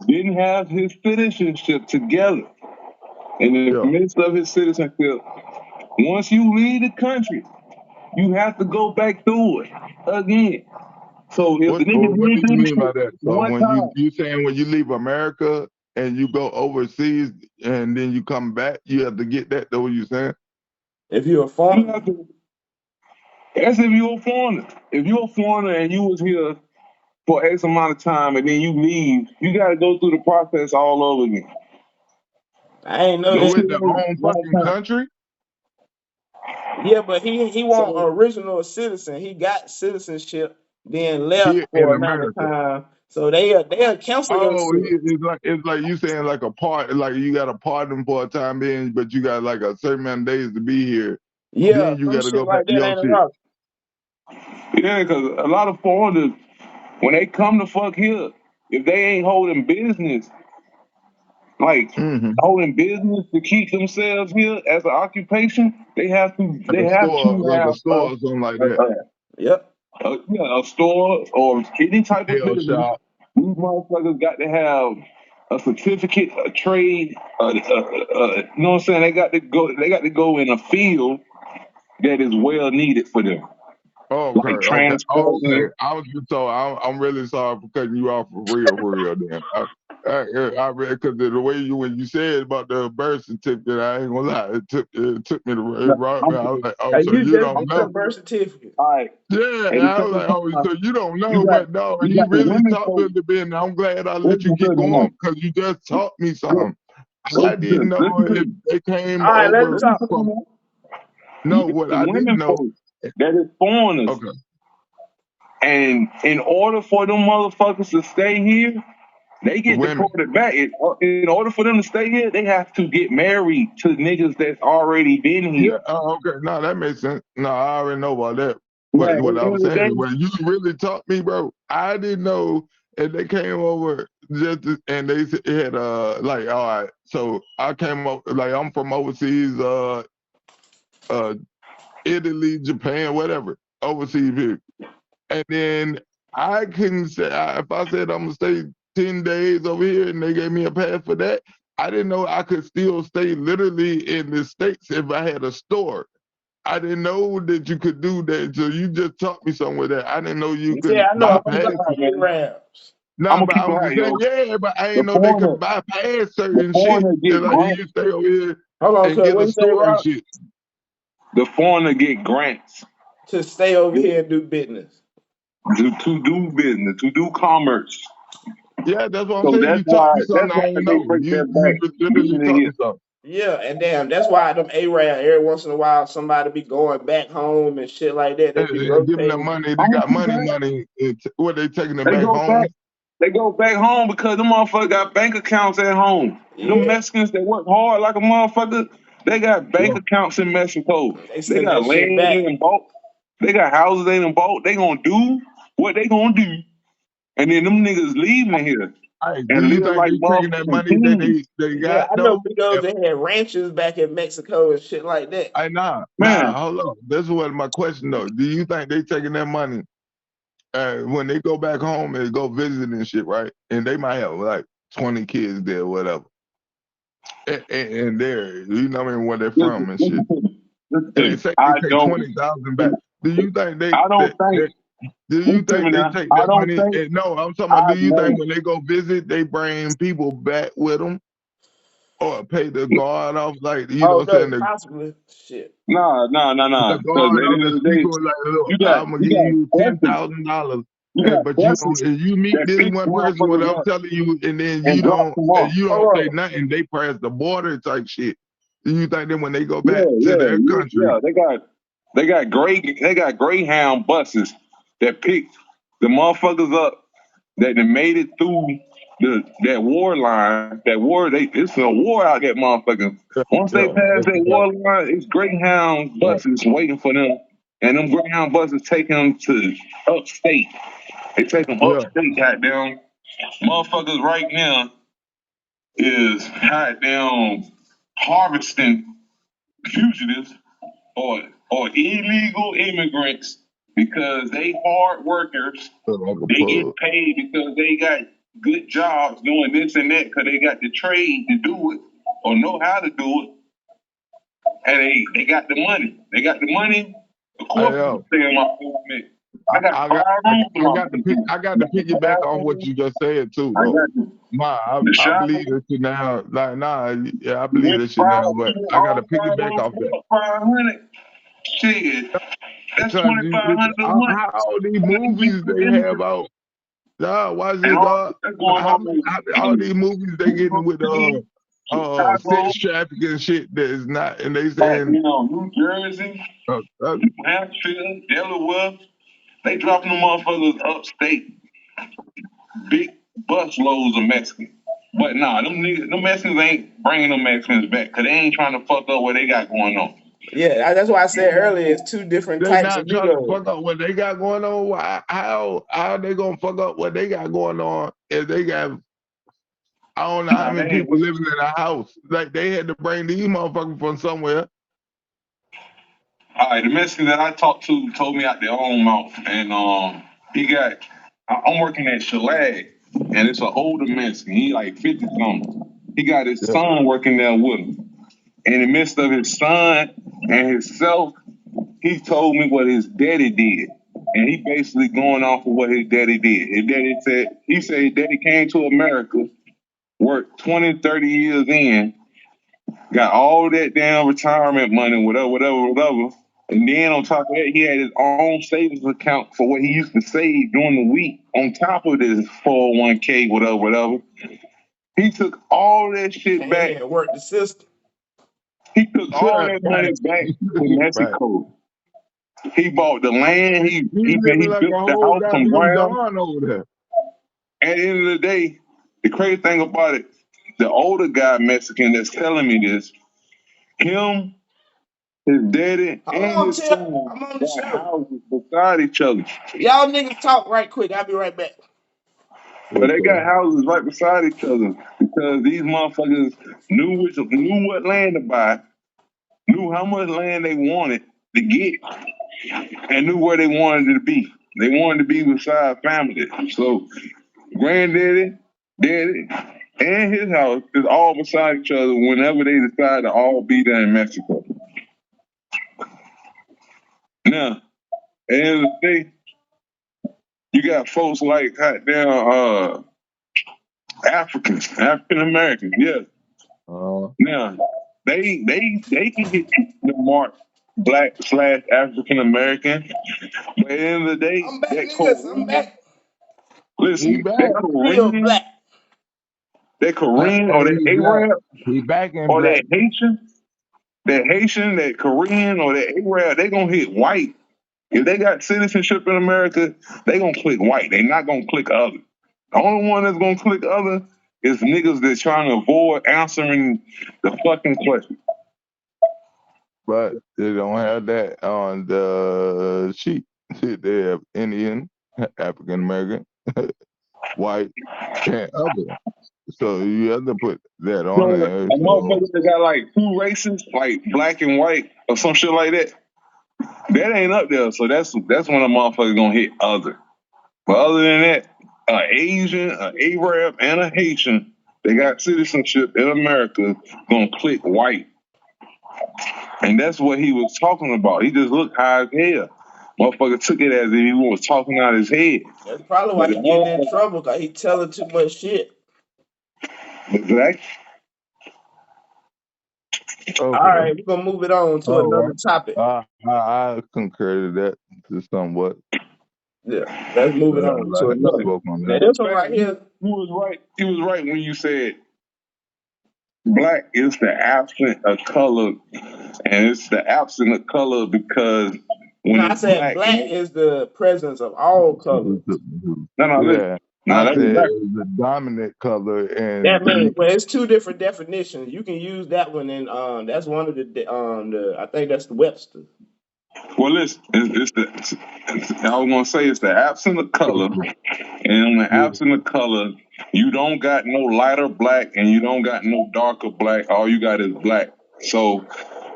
didn't have his citizenship together. In the Yeah. midst of his citizenship, once you leave the country, you have to go back through it again. So if the nigga What been do you through the mean by shit that? So one when time, you saying when you leave America and you go overseas and then you come back, you have to get that. Though what you saying? If you're a you foreigner. have to. That's if you're a foreigner. If you're a foreigner and you was here for X amount of time and then you leave, you got to go through the process all over again. I ain't know Them that. with shit the ain't own long fucking time. country. Yeah, but he won't So original citizen. He got citizenship, then left Here in for a amount of America. time. So they'll cancel your Oh, shit. it's like you saying like a part, like you got to pardon for a time being, but you got like a certain amount of days to be here. Yeah, Then you some got to shit go back like to that your ain't shit. enough. yeah, because a lot of foreigners, when they come to fuck here, if they ain't holding business, like Mm-hmm. holding business to keep themselves here as an occupation, they have to Like a store, like a have store or something like that. Yep. yeah, a store or any type of Nail business. shop. These motherfuckers got to have a certificate, a trade, you know what I'm saying? They got to go. They got to go in a field that is well needed for them, Okay, like okay, okay. transporting. I was just so I'm really sorry for cutting you off for real. Then I read because the way you when you said about the birth certificate, I ain't gonna lie, it took me to right. I'm, I was like, oh, Hey, so you you just don't got know? your birth certificate. all right, Yeah, at the I was same like, oh, time, so you don't you know, got but no, you he got the really women taught me folks. to be, and I'm glad I let you Listen to keep me going now. because you just taught me Look, something. I listen didn't know listen to if me. they came All right, let him over Listen talk. to me from. now. No, It's what the I didn't women know. folks that is foreigners, Okay, and in order for them motherfuckers to stay here, they get women. deported back. In order for them to stay here, they have to get married to niggas that's already been Yeah, here. okay. No, that makes sense. No, I already know about that. Yeah, But at what the I end was of the saying day, is when you really taught me, bro, I didn't know and they came over and they had like all right. So I came up like I'm from overseas, uh Italy, Japan, whatever, overseas people. And then I couldn't say if I said I'm gonna stay 10 days over here and they gave me a pass for that. I didn't know I could still stay literally in the States if I had a store. I didn't know that you could do that. So you just taught me something with that. I didn't know you Yeah, can I know I'm a gonna keep bunch it bypass of it. high, man. Arabs. No, I'm gonna but keep it I'm high, just saying, yo. yeah, but I The ain't know they foreigner, could bypass the certain shit. foreigner And get like you grants. stay over here Hold on, and cuz get what a you say, store and Rob? shit. The foreigner get grants To stay over here and do business. to do business, to do commerce. Yeah, that's what I'm So saying. that's You taught why me something I ain't they know. break You their you back literally getting in taught here. me something. Yeah, and damn, that's why them Arab every once in a while somebody be going back home and shit like that. They be And give them the rotating. money. They I'm gonna got keep money, that. money. What they taking it They back go back. home? They go back home because them motherfuckers got bank accounts at home. Them Yeah, Mexicans that work hard like a motherfucker, they got bank Yeah. accounts in Mexico. they They send got that shit land back. they done bought. They got houses they done bought. They gonna do what they gonna do. And then them niggas leaving here Hey, do and you live think like they taking that motherfucking money that kings. they Yeah, got I know though? Bigos that had ranches back in Mexico and shit like that. Hey, nah, Man, hold on. This is what my question though. Do you think they taking that money when they go back home and go visit and shit, right? And they might have like 20 kids there, or whatever, and there, you know what I mean, where they're from and shit. listen to me. Listen to And me. say they I take don't 20,000 back. Do you think I don't think do you listen to me think they now. take I that don't money? think And no, I'm talking about. I Do you think know. when they go visit, they bring people back with them or pay the guard off? Like you know, Oh what no, I'm saying possibly shit. the Nah. Because guard at the of end the of the day, speaker was like, look, you got I'm gonna you give got you buses. $10,000, You got but you don't. buses If you meet that this pick one person, what motherfuckers I'm up telling you, and then and drop them and off. you don't Hold say on. nothing, they pass the border type shit. Do you think that when they go back to their country, Yeah. They got Greyhound buses that pick the motherfuckers up that done made it through that war line. That war, it's a war out that motherfucker. Once they yeah, pass that's that right. war line, it's Greyhound Yeah, buses waiting for them, and them Greyhound buses take them to upstate. They take them yeah, upstate, goddamn. Motherfuckers right now is goddamn harvesting fugitives or illegal immigrants because they hard workers. like a They get pub. paid because they got good jobs doing this and that because they got the trade to do it or know how to do it, and they got the money. They got the money. Of Hey, course, I'm yo, saying my apartment. I got I got, 5 rooms in my apartment. I got I to got the piggyback off what bathroom. you just said too, I though. got Nah, the I shower. believe this shit now. Like, nah, yeah, I We believe went this shit five, now, but I got to all 5 piggyback rooms off that. for 500. Shit, that's Because 2,500 a month. how all these And they get movies you they in have there. out, dog, watch And this, all dog. that's going on. How all these movies they getting with Chicago, sex trafficking shit that is not, and they like, saying, New Jersey, uh, uh, New Hampshire, Delaware, they dropping them motherfuckers upstate, big bus loads of Mexicans. But nah, them Mexicans ain't bringing them Mexicans back because they ain't trying to fuck up what they got going on. Yeah, that's why I said earlier it's two different they types of not trying to Negroes. fuck up what they got going on. How they gonna fuck up what they got going on if they got, I don't know how Nah, they many ain't. people living in a house? Like they had to bring these motherfuckers from somewhere. All right, the Mexican that I talked to told me out their own mouth, and he got. I'm working at Chalet, and it's an older Mexican. He like 50 something. He got his Yeah. son working there with him. In the midst of his son and himself, he told me what his daddy did. And he basically going off of what his daddy did. He said his daddy came to America, worked 20, 30 years in, got all that damn retirement money, whatever. And then on top of that, he had his own savings account for what he used to save during the week on top of this 401k, whatever. He took all that shit Came back. here and worked the system. He took all Sure, that money right. back to Right. Mexico. He bought the land. He He living like built a the whole house from goddamn ground. Don over there. At the end of the day, the crazy thing about it, the older guy Mexican that's telling me this, him, his daddy, Hold and on, his Tip. son I'm on the got show. houses beside each other. Y'all niggas talk right quick. I'll be right back. But they Okay. got houses right beside each other because these motherfuckers knew what land to buy, knew how much land they wanted to get, and knew where they wanted it to be. They wanted to be beside family. So granddaddy, daddy, and his house is all beside each other whenever they decide to all be there in Mexico. Now, at the end of the day, you got folks like goddamn African Americans, yeah. Uh, Now, they can get the mark black/African American, but at the end of the day, I'm back, that niggas. I'm Korean, back. he listen, back. Real black. That Korean or that He black. Arab He back in or black. that Haitian, that Korean or that Arab, they gonna hit white. If they got citizenship in America, they gonna click white. They not gonna click other. The only one that's gonna click other is niggas that's trying to avoid answering the fucking question. But they don't have that on the sheet. They have Indian, African American, white, and other. So you have to put that on So there. a So, motherfucker that got like two races, like black and white or some shit like that, that ain't up there. So that's when a motherfucker gonna hit other. But other than that, Asian, Arab, and a Haitian, they got citizenship in America, gonna click white. And that's what he was talking about. He just looked high as hell. Motherfucker took it as if he was talking out his head. That's probably why But he getting in trouble, because he telling too much shit. that, All okay. right, we're going to move it on to All another right. topic. I concur to that to somewhat. Yeah, let's move it on to Like I another. spoke on Now, that. this one right here, he was right. He was right when you said black is the absent of color, and it's the absent of color because when no, I it's said black, black is the presence of all colors. listen, Yeah. no, I that's said exactly. it's the dominant color That and means well, it's two different definitions. You can use that one in that's one of the I think that's the Webster. Well, listen, I was gonna say it's the absent of color, and in the yeah. absent of color, you don't got no lighter black and you don't got no darker black. All you got is black. So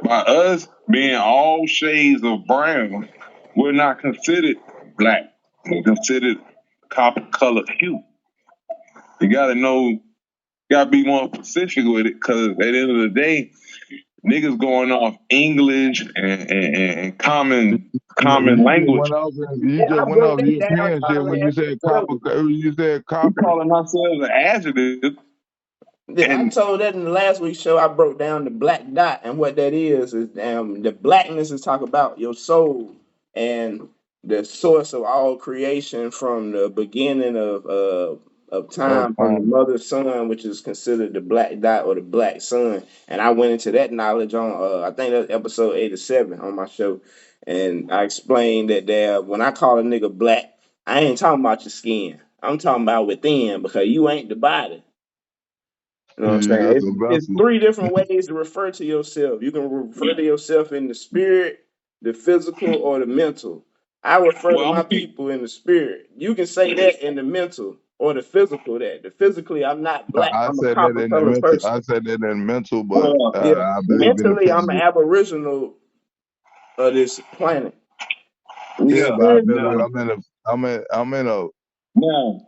by us being all shades of brown, we're not considered black. We're considered copper colored hue. You gotta know, you gotta be more specific with it, because at the end of the day, niggas going off English and common You just language. went off Yeah, you just I went broke off that down European trying shit to when let you tell you. you said We copper. calling ourselves an adjective, Yeah, I and told that in the last week's show. I broke down the black dot, and what that is the blackness is talk about your soul and the source of all creation from the beginning of of time from the mother sun, which is considered the black dot or the black sun. And I went into that knowledge on I think that was episode 87 on my show. And I explained that there when I call a nigga black, I ain't talking about your skin. I'm talking about within because you ain't the body. You know what I'm You saying? just It's, a it's vessel. three different ways to refer to yourself. You can refer to yourself in the spirit, the physical, or the mental. I refer to Well, I'm my gonna keep. people in the spirit. You can say that in the mental or the physical. That the physically, I'm not black. I I'm a said that copper in the colored mental. person. I said that in mental, but Well, Yeah, I believe in the mentally, I'm an physical. aboriginal of this planet. We Yeah, yeah. but I spiritually, feel like Now, I'm in a now,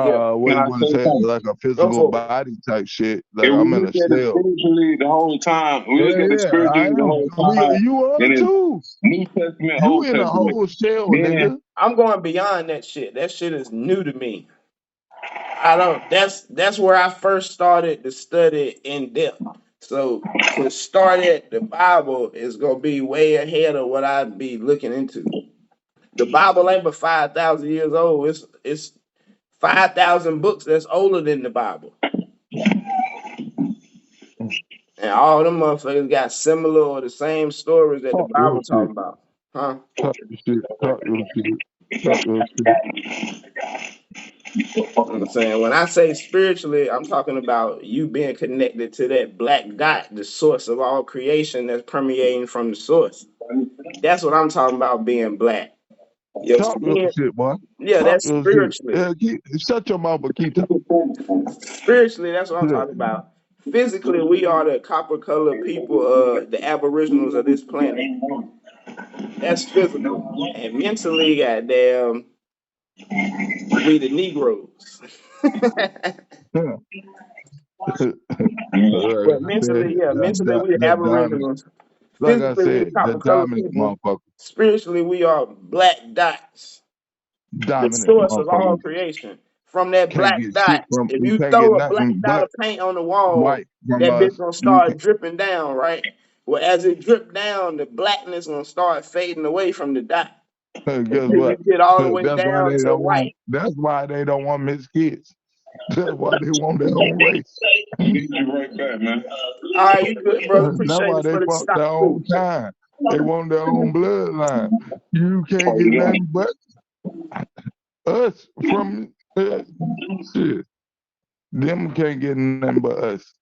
yeah. what can you I want to say say, something? like a Go physical for it. body type shit. Like If we I'm in look a at it cell. spiritually the whole time, we look Yeah, at it yeah, I spiritually the am. whole We, time, you are and it's too. New Testament, You Old in a Testament. whole shell, Then nigga. I'm going beyond that shit. That shit is new to me. I don't. That's where I first started to study in depth. So to start at the Bible is gonna be way ahead of what I'd be looking into. The Bible ain't but 5,000 years old. It's 5,000 books that's older than the Bible, and all them motherfuckers got similar or the same stories that the Talk your Bible shit. talking about, huh? Talk your shit. Talk your shit. Talk your shit. You know what I'm saying? When I say spiritually, I'm talking about you being connected to that black dot, the source of all creation that's permeating from the source. That's what I'm talking about being black. Your Talk your skin, shit, boy. yeah, Talk that's your shit. spiritually. Yeah, shut your mouth, but keep talking. Spiritually, that's what I'm Yeah. talking about. Physically, we are the copper colored people, the aboriginals of this planet. That's physical. And mentally, goddamn, we the Negroes. Yeah. Like But I said, mentally, yeah, mentally we that diamond. aboriginals. Like I Physically, we said, copper that colored dominant people. motherfucker. Spiritually, we are black dots, the Dominant source of all motherfucker. creation. From that Can't black get shit dot, from. if You you can't get throw a black nothing dot but of paint on the wall, white from that bitch us. gonna You start dripping down, right? Well, as it drip down, the blackness gonna start fading away from the dot can guess until you what? get all the way That's why down they to don't want. white. That's why they don't want mixed kids. That's why they want their own race. Need you right back, man. All right, you good, brother? That's Appreciate why it they for the fuck stop their own through. kind. They want their own bloodline. You can't Oh, get you don't. nothing but us from shit. Them can't get nothing but us.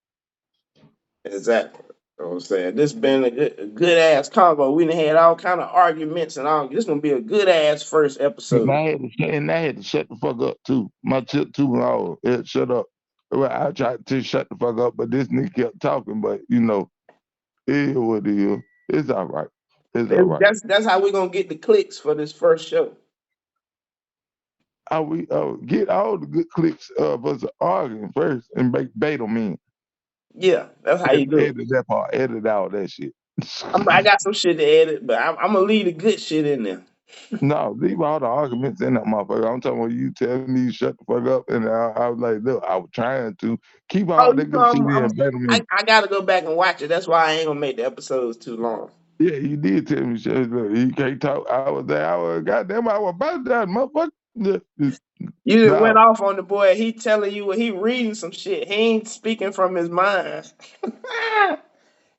Exactly. You know what I'm saying? This been a good ass convo. We done had all kind of arguments and all. This gonna be a good ass first And episode. I had to shut the fuck up too. My chip too long. It shut up. Well, I tried to shut the fuck up, but this nigga kept talking. But you know, it is what it is. It's all right. It's all right. That's how we gonna get the clicks for this first show. I we get all the good clicks of us arguing first and make bait them in. Yeah, that's how you do it. Edit that part. Edit all that shit. I got some shit to edit, but I'm gonna leave the good shit in there. No, leave all the arguments in that motherfucker. I'm talking about you telling me shut the fuck up, and I was like, look, I was trying to keep Oh, all you that know, good shit in, bait them in. I gotta go back and watch it. That's why I ain't gonna make the episodes too long. Yeah, you did tell me, shit. Look, you can't talk. I was there. I was goddamn. I was about that motherfucker. You done went No, off on the boy. He telling you what he reading some shit. He ain't speaking from his mind.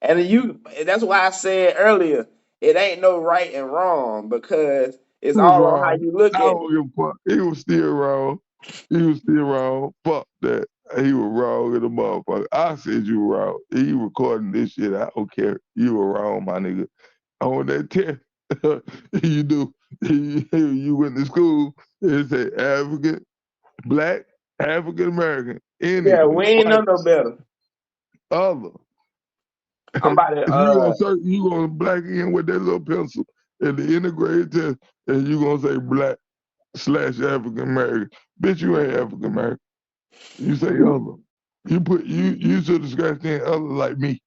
And that's why I said earlier, it ain't no right and wrong because it's he was all on how wrong. you look I at it. don't give a fuck. He was still wrong. He was still wrong. Fuck that. He was wrong in the motherfucker. I said you were wrong. He recording this shit. I don't care. You were wrong, my nigga. On that test, you do. You went to school. It said African, black, African American, Yeah, Indian, we ain't know white, no better. other. I'm about to You gonna black in with that little pencil at the integrated test, and you gonna say black slash African American. Bitch, you ain't African American. You say other. You should have scratched in other like me,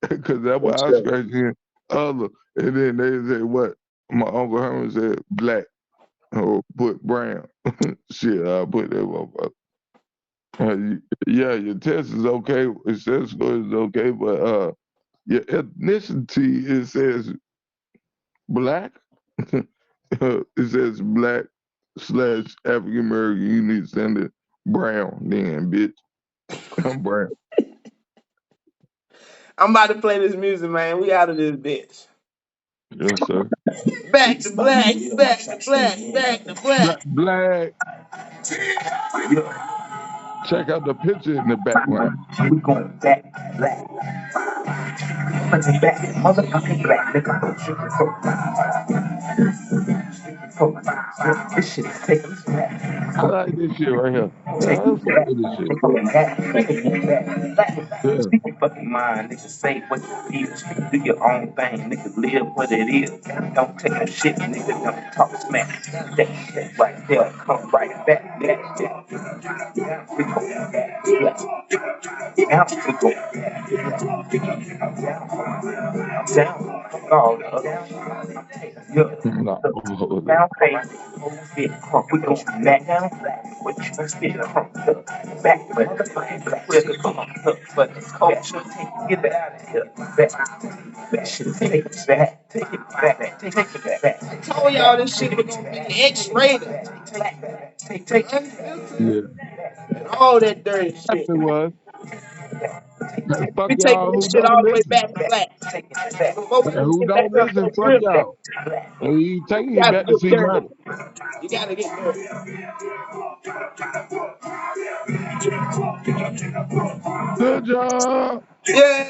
because that's what I scratched in other. And then they say what? My Uncle Herman said black or put brown. Shit, I put that motherfucker. Yeah, your test is okay. Your test score is okay, but your ethnicity it says black. It says black slash African American. You need to send it Brown, then, bitch. I'm brown. I'm about to play this music, man. We out of this bitch. Yes, sir. Back to black, back to black, back to black. Black. Check out the picture in the background. We going back to black. Back, motherfucking black, nigga. This shit is taking us back. I like this shit right here. Yeah, Take I it fuck back. with this shit. Yeah. Speak your fucking mind, nigga. Say what you feel. Do your own thing, nigga. Live what it is. Don't take no shit, nigga. Don't talk smack. That shit right there, come right back. Nigga. We go back. Now we go down. Oh, yeah. Nah, Down face, fit, we gon' back down, what you spit, back, but but the culture, get that out of here, back, shit, take it back, take it back. I told y'all this shit was gonna be X-rated. Take yeah. And all that dirty Yes, shit. it was. Fuck We taking y'all this who shit don't all the way listen. back to black. it back, Before we And even who get back don't up to listen, the fuck real shit, y'all. And you taking you it gotta back to get see dirty. murder. You gotta get dirty. Good job. Yeah.